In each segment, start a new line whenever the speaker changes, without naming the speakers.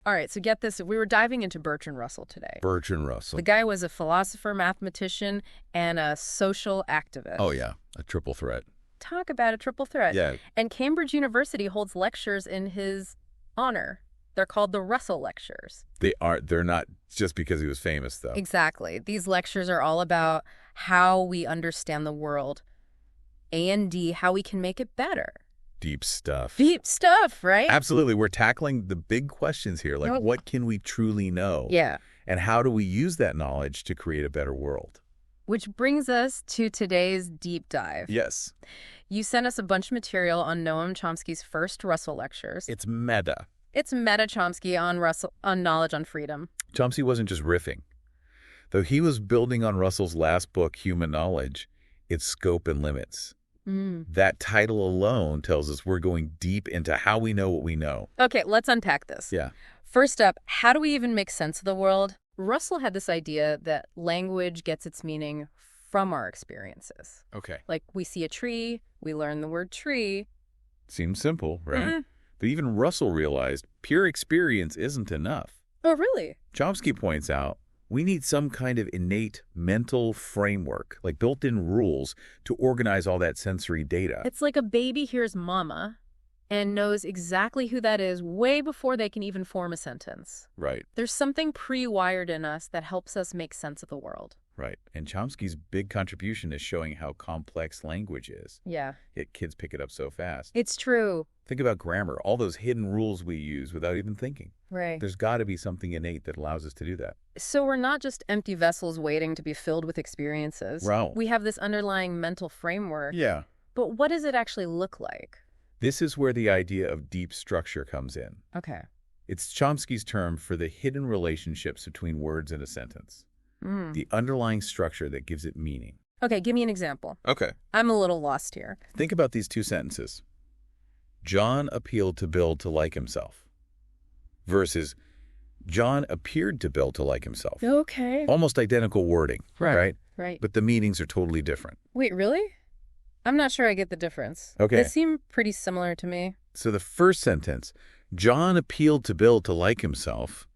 All right, so get this. We were diving into Bertrand Russell today.
Bertrand Russell.
The guy was a philosopher, mathematician, and a social activist.
Oh, yeah. A triple threat.
Talk about a triple threat.
Yeah.
And Cambridge University holds lectures in his honor. They're called the Russell Lectures.
They're not just because he was famous, though.
Exactly. These lectures are all about how we understand the world and how we can make it better.
Deep stuff.
Deep stuff, right?
Absolutely. We're tackling the big questions here, like what can we truly know?
Yeah.
And how do we use that knowledge to create a better world?
Which brings us to today's deep dive.
Yes.
You sent us a bunch of material on Noam Chomsky's first Russell Lectures.
It's meta.
It's meta Chomsky on knowledge on freedom.
Chomsky wasn't just riffing. Though he was building on Russell's last book, Human Knowledge, its scope and limits. That title alone tells us we're going deep into how we know what we know.
Okay, let's unpack this.
Yeah.
First up, how do we even make sense of the world? Russell had this idea that language gets its meaning from our experiences.
Okay.
Like we see a tree, we learn the word tree.
Seems simple, right? But even Russell realized pure experience isn't enough.
Oh, really?
Chomsky points out we need some kind of innate mental framework, like built-in rules, to organize all that sensory data.
It's like a baby hears mama and knows exactly who that is way before they can even form a sentence.
Right.
There's something pre-wired in us that helps us make sense of the world.
Right. And Chomsky's big contribution is showing how complex language is.
Yeah.
Yet kids pick it up so fast.
It's true.
Think about grammar, all those hidden rules we use without even thinking.
Right.
There's got to be something innate that allows us to do that.
So we're not just empty vessels waiting to be filled with experiences.
Right.
We have this underlying mental framework.
Yeah.
But what does it actually look like?
This is where the idea of deep structure comes in.
Okay.
It's Chomsky's term for the hidden relationships between words in a sentence. The underlying structure that gives it meaning.
Okay, give me an example.
Okay.
I'm a little lost here.
Think about these two sentences. John appealed to Bill to like himself versus John appeared to Bill to like himself.
Okay.
Almost identical wording, right?
Right.
But the meanings are totally different.
Wait, really? I'm not sure I get the difference.
Okay.
They seem pretty similar to me.
So the first sentence, John appealed to Bill to like himself,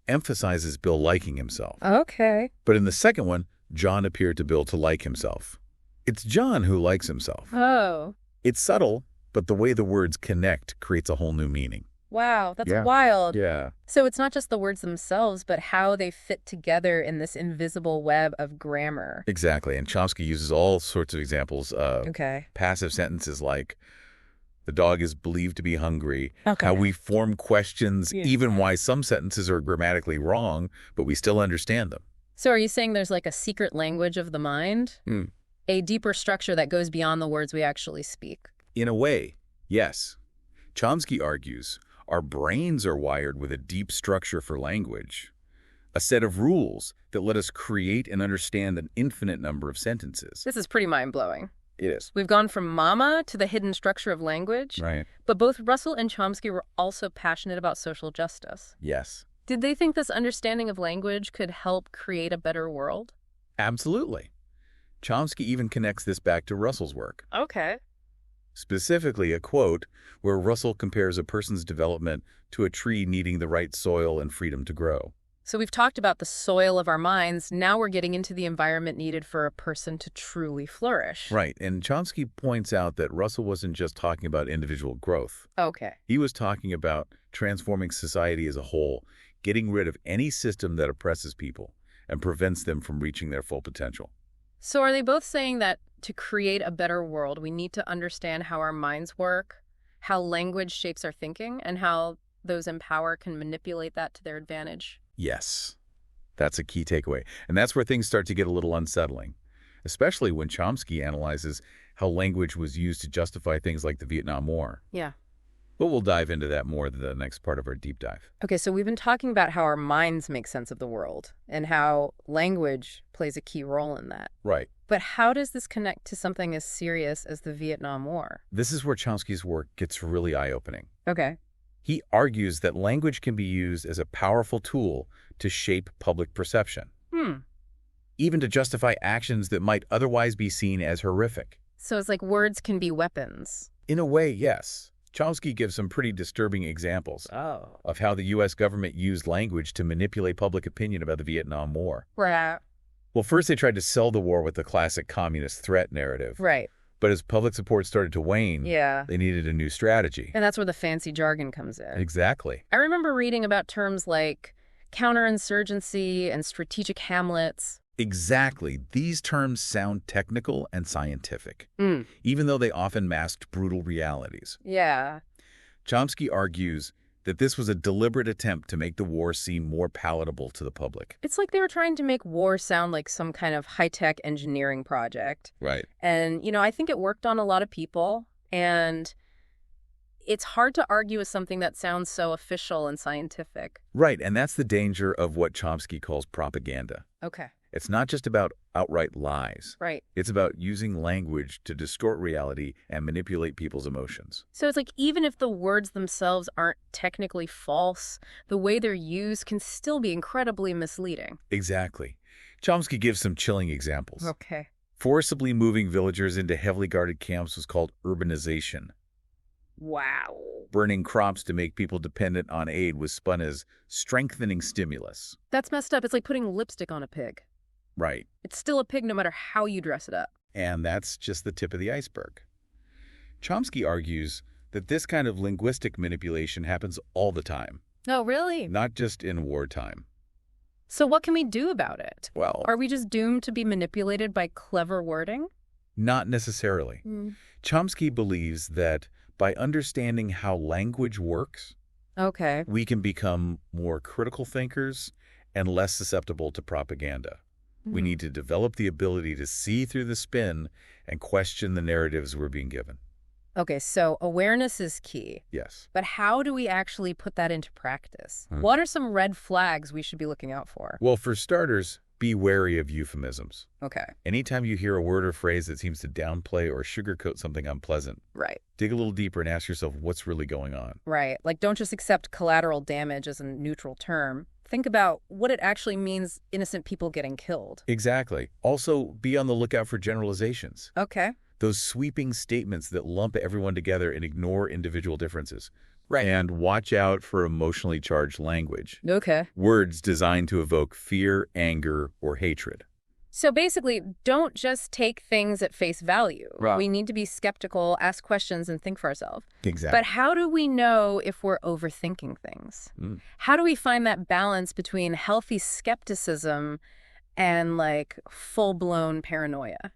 emphasizes Bill liking himself.
Okay.
But in the second one, John appeared to Bill to like himself. It's John who likes himself.
Oh.
It's subtle, but the way the words connect creates a whole new meaning.
Wow, that's wild.
Yeah.
So it's not just the words themselves, but how they fit together in this invisible web of grammar.
Exactly. And Chomsky uses all sorts of examples of
Okay.
passive sentences like, the dog is believed to be hungry.
Okay.
How we form questions, even why some sentences are grammatically wrong, but we still understand them.
So are you saying there's like a secret language of the mind? A deeper structure that goes beyond the words we actually speak?
In a way, yes. Chomsky argues our brains are wired with a deep structure for language, a set of rules that let us create and understand an infinite number of sentences.
This is pretty mind-blowing.
It is.
We've gone from mama to the hidden structure of language.
Right.
But both Russell and Chomsky were also passionate about social justice.
Yes.
Did they think this understanding of language could help create a better world?
Absolutely. Chomsky even connects this back to Russell's work.
Okay.
Specifically, a quote where Russell compares a person's development to a tree needing the right soil and freedom to grow.
So we've talked about the soil of our minds. Now we're getting into the environment needed for a person to truly flourish.
Right. And Chomsky points out that Russell wasn't just talking about individual growth.
Okay.
He was talking about transforming society as a whole, getting rid of any system that oppresses people and prevents them from reaching their full potential.
So are they both saying that to create a better world, we need to understand how our minds work, how language shapes our thinking, and how those in power can manipulate that to their advantage?
Yes, that's a key takeaway. And that's where things start to get a little unsettling, especially when Chomsky analyzes how language was used to justify things like the Vietnam War.
Yeah.
But we'll dive into that more in the next part of our deep dive.
Okay, so we've been talking about how our minds make sense of the world and how language plays a key role in that.
Right.
But how does this connect to something as serious as the Vietnam War?
This is where Chomsky's work gets really eye-opening.
Okay.
He argues that language can be used as a powerful tool to shape public perception, even to justify actions that might otherwise be seen as horrific.
So it's like words can be weapons.
In a way, yes. Chomsky gives some pretty disturbing examples
Oh.
of how the U.S. government used language to manipulate public opinion about the Vietnam War.
Right.
Well, first they tried to sell the war with the classic communist threat narrative.
Right.
But as public support started to wane,
Yeah.
they needed a new strategy.
And that's where the fancy jargon comes in.
Exactly.
I remember reading about terms like counterinsurgency and strategic hamlets.
Exactly. These terms sound technical and scientific,
Mm.
even though they often masked brutal realities.
Yeah.
Chomsky argues that this was a deliberate attempt to make the war seem more palatable to the public.
It's like they were trying to make war sound like some kind of high-tech engineering project.
Right.
And, I think it worked on a lot of people. And it's hard to argue with something that sounds so official and scientific.
Right, and that's the danger of what Chomsky calls propaganda.
Okay.
It's not just about outright lies.
Right.
It's about using language to distort reality and manipulate people's emotions.
So it's like even if the words themselves aren't technically false, the way they're used can still be incredibly misleading.
Exactly. Chomsky gives some chilling examples.
Okay.
Forcibly moving villagers into heavily guarded camps was called urbanization.
Wow.
Burning crops to make people dependent on aid was spun as strengthening stimulus.
That's messed up. It's like putting lipstick on a pig.
Right.
It's still a pig no matter how you dress it up.
And that's just the tip of the iceberg. Chomsky argues that this kind of linguistic manipulation happens all the time,
Oh, really?
not just in wartime.
So what can we do about it?
Well,
Are we just doomed to be manipulated by clever wording?
not necessarily. Chomsky believes that by understanding how language works,
Okay.
we can become more critical thinkers and less susceptible to propaganda. We need to develop the ability to see through the spin and question the narratives we're being given.
Okay, so awareness is key.
Yes.
But how do we actually put that into practice? What are some red flags we should be looking out for?
Well, for starters, be wary of euphemisms.
Okay.
Anytime you hear a word or phrase that seems to downplay or sugarcoat something unpleasant,
Right.
dig a little deeper and ask yourself what's really going on.
Right. Like, don't just accept collateral damage as a neutral term. Think about what it actually means innocent people getting killed.
Exactly. Also, be on the lookout for generalizations.
Okay.
Those sweeping statements that lump everyone together and ignore individual differences.
Right.
And watch out for emotionally charged language.
Okay.
Words designed to evoke fear, anger, or hatred.
So basically, don't just take things at face value.
Right.
We need to be skeptical, ask questions, and think for ourselves.
Exactly.
But how do we know if we're overthinking things? How do we find that balance between healthy skepticism and, like, full-blown paranoia?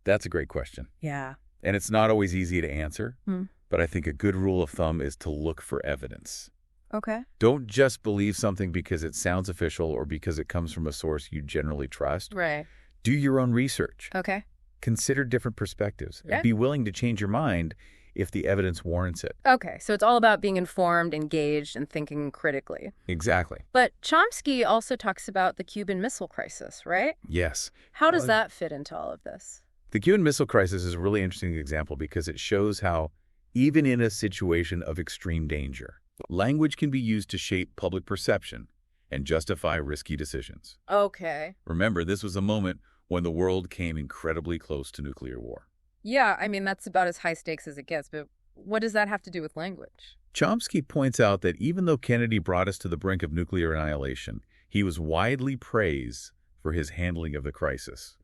That's a great question.
Yeah.
And it's not always easy to answer,
Hmm.
but I think a good rule of thumb is to look for evidence.
Okay.
Don't just believe something because it sounds official or because it comes from a source you generally trust.
Right.
Do your own research.
Okay.
Consider different perspectives.
Yeah.
And be willing to change your mind if the evidence warrants it.
Okay, so it's all about being informed, engaged, and thinking critically.
Exactly.
But Chomsky also talks about the Cuban Missile Crisis, right?
Yes.
How does
Well,
that fit into all of this?
The Cuban Missile Crisis is a really interesting example because it shows how, even in a situation of extreme danger, language can be used to shape public perception and justify risky decisions.
Okay.
Remember, this was a moment when the world came incredibly close to nuclear war.
Yeah, I mean, that's about as high stakes as it gets, but what does that have to do with language?
Chomsky points out that even though Kennedy brought us to the brink of nuclear annihilation, he was widely praised for his handling of the crisis.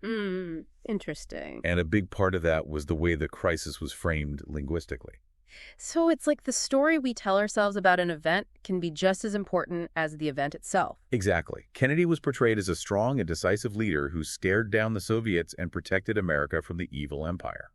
Interesting.
And a big part of that was the way the crisis was framed linguistically.
So it's like the story we tell ourselves about an event can be just as important as the event itself.
Exactly. Kennedy was portrayed as a strong and decisive leader who stared down the Soviets and protected America from the evil empire.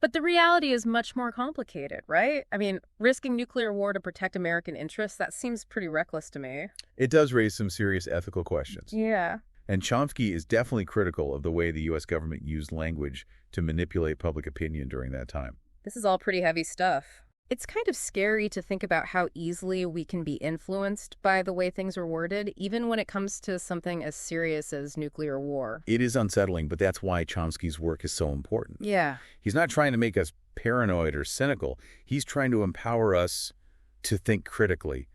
But the reality is much more complicated, right? I mean, risking nuclear war to protect American interests, that seems pretty reckless to me.
It does raise some serious ethical questions.
Yeah.
And Chomsky is definitely critical of the way the U.S. government used language to manipulate public opinion during that time.
This is all pretty heavy stuff. It's kind of scary to think about how easily we can be influenced by the way things are worded, even when it comes to something as serious as nuclear war.
It is unsettling, but that's why Chomsky's work is so important.
Yeah.
He's not trying to make us paranoid or cynical. He's trying to empower us to think critically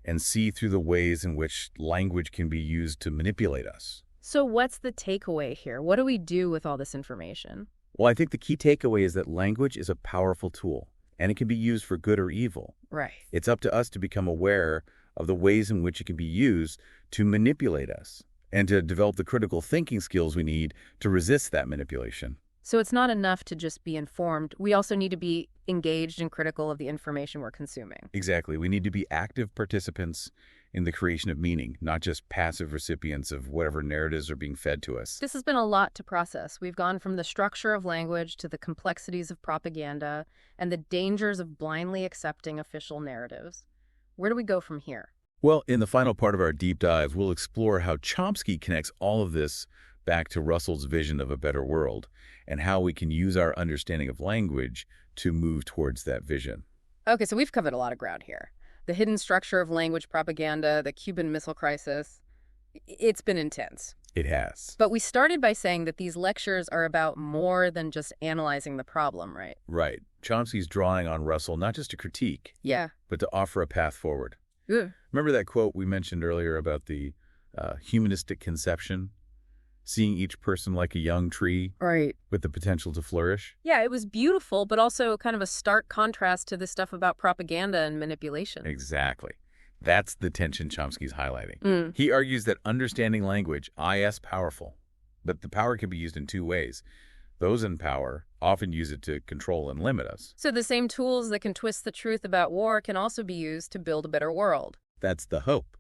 and see through the ways in which language can be used to manipulate us.
So what's the takeaway here? What do we do with all this information?
Well, I think the key takeaway is that language is a powerful tool. and it can be used for good or evil.
Right.
It's up to us to become aware of the ways in which it can be used to manipulate us and to develop the critical thinking skills we need to resist that manipulation.
So it's not enough to just be informed. We also need to be engaged and critical of the information we're consuming.
Exactly. We need to be active participants in the creation of meaning, not just passive recipients of whatever narratives are being fed to us.
This has been a lot to process. We've gone from the structure of language to the complexities of propaganda and the dangers of blindly accepting official narratives. Where do we go from here?
Well, in the final part of our deep dive, we'll explore how Chomsky connects all of this back to Russell's vision of a better world and how we can use our understanding of language to move towards that vision.
Okay, so we've covered a lot of ground here. The hidden structure of language propaganda, the Cuban Missile Crisis. It's been intense.
It has.
But we started by saying that these lectures are about more than just analyzing the problem, right?
Right. Chomsky's drawing on Russell not just to critique,
Yeah.
but to offer a path forward.
Ugh.
Remember that quote we mentioned earlier about the humanistic conception? Seeing each person like a young tree
Right.
with the potential to flourish?
Yeah, it was beautiful, but also kind of a stark contrast to the stuff about propaganda and manipulation.
Exactly. That's the tension Chomsky's highlighting.
Mm.
He argues that understanding language is powerful, but the power can be used in two ways. Those in power often use it to control and limit us.
So the same tools that can twist the truth about war can also be used to build a better world.
That's the hope.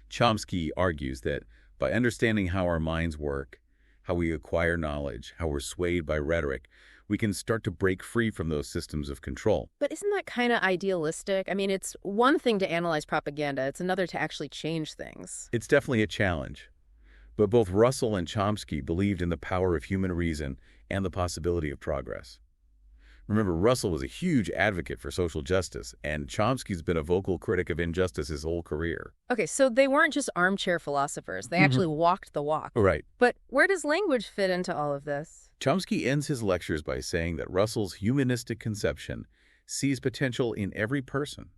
Chomsky argues that by understanding how our minds work, how we acquire knowledge, how we're swayed by rhetoric, we can start to break free from those systems of control.
But isn't that kind of idealistic? I mean, it's one thing to analyze propaganda, it's another to actually change things.
It's definitely a challenge. But both Russell and Chomsky believed in the power of human reason and the possibility of progress. Remember, Russell was a huge advocate for social justice, and Chomsky's been a vocal critic of injustice his whole career.
Okay, so they weren't just armchair philosophers. They actually walked the walk.
Right.
But where does language fit into all of this?
Chomsky ends his lectures by saying that Russell's humanistic conception sees potential in every person,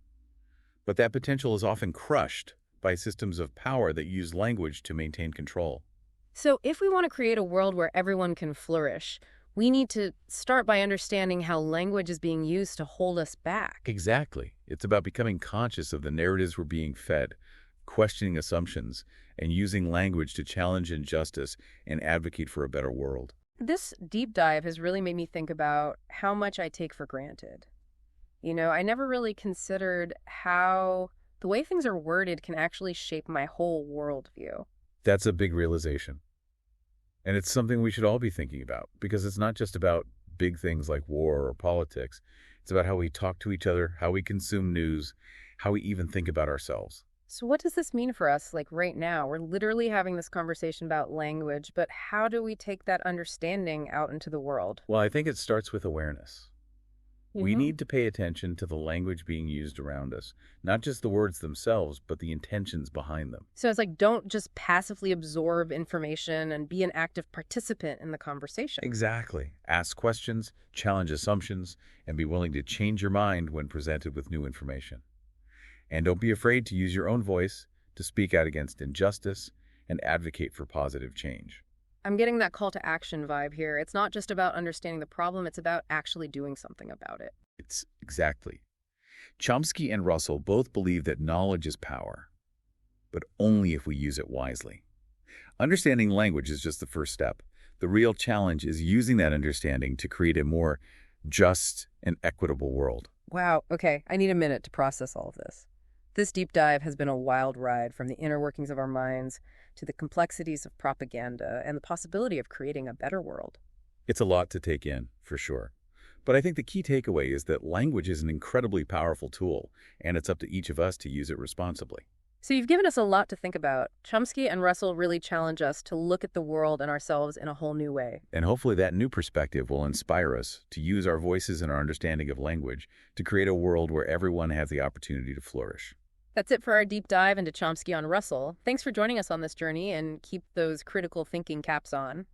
but that potential is often crushed by systems of power that use language to maintain control.
So if we want to create a world where everyone can flourish, we need to start by understanding how language is being used to hold us back.
Exactly. It's about becoming conscious of the narratives we're being fed, questioning assumptions, and using language to challenge injustice and advocate for a better world.
This deep dive has really made me think about how much I take for granted. You know, I never really considered how the way things are worded can actually shape my whole worldview.
That's a big realization. And it's something we should all be thinking about, because it's not just about big things like war or politics. It's about how we talk to each other, how we consume news, how we even think about ourselves.
So what does this mean for us, like right now? We're literally having this conversation about language, but how do we take that understanding out into the world?
Well, I think it starts with awareness. We need to pay attention to the language being used around us, not just the words themselves, but the intentions behind them.
So it's like, don't just passively absorb information and be an active participant in the conversation.
Exactly. Ask questions, challenge assumptions, and be willing to change your mind when presented with new information. And don't be afraid to use your own voice to speak out against injustice and advocate for positive change.
I'm getting that call to action vibe here. It's not just about understanding the problem, it's about actually doing something about it.
It's exactly. Chomsky and Russell both believe that knowledge is power, but only if we use it wisely. Understanding language is just the first step. The real challenge is using that understanding to create a more just and equitable world.
Wow, okay, I need a minute to process all of this. This deep dive has been a wild ride from the inner workings of our minds to the complexities of propaganda and the possibility of creating a better world.
It's a lot to take in, for sure. But I think the key takeaway is that language is an incredibly powerful tool, and it's up to each of us to use it responsibly.
So you've given us a lot to think about. Chomsky and Russell really challenge us to look at the world and ourselves in a whole new way.
And hopefully that new perspective will inspire us to use our voices and our understanding of language to create a world where everyone has the opportunity to flourish.
That's it for our deep dive into Chomsky on Russell. Thanks for joining us on this journey, and keep those critical thinking caps on.